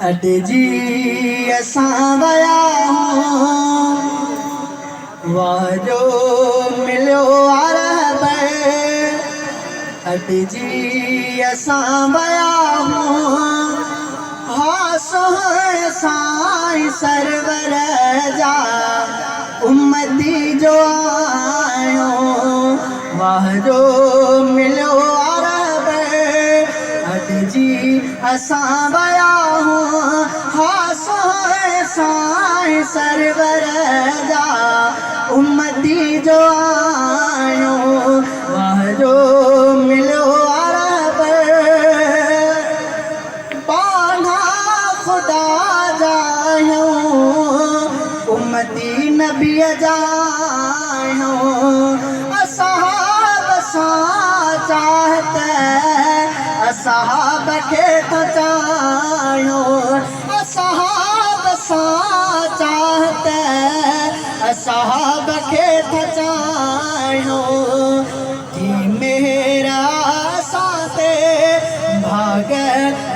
अॼु जी असां वया वाजो मिलियो अरब। अॼु जी असां वया सोहण साईं सरवर जा उम्मती जो आयो वाजो मिलियो अरब। अॼु जी असां वया सोहण साईं सरवर जा उम्मती जो आयो वाजो मिलियो अरब। पाना खुदा जायो उम्मती नबी जायो असहाब सां चाहत असहाब खे तो चायो असहाब सां चाहत असहाब खे तो चायो जी मेरा साथे भाग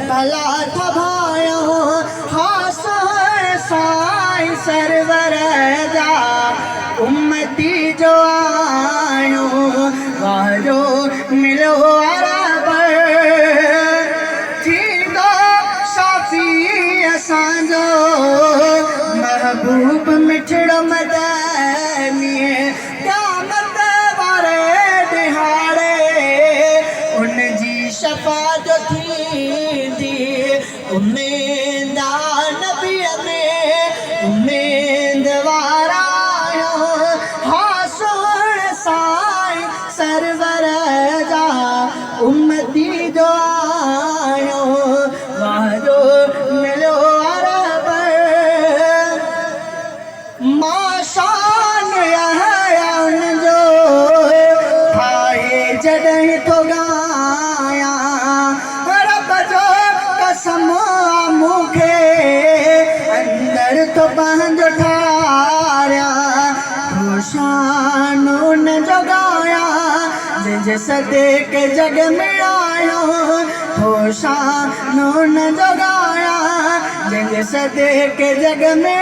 भला थभायो साईं सरवर जा उम्मती जो आयो वाजो मिलियो अरब। थींदो शाफ़ी असांजो महबूब मिठड़ो मदनी क़यामत वारे ॾिहाड़े उन जी शफ़ाअत थींदी। उम्मीद नबीअ में उम्मीदवार आयो सोहण साईं सरवर जा उम्मती जो आयो वाजो मिलियो अरब। माशान उनजो ठाहे जॾहिं थो ॻायां रब जो कसम मूंखे अंदर तो पंहिंजो ठारियां शान उनजो ॻायां जंहिंजे सदेक जग में आयो शान उनजो ॻायां जंहिंजे सदेक जग में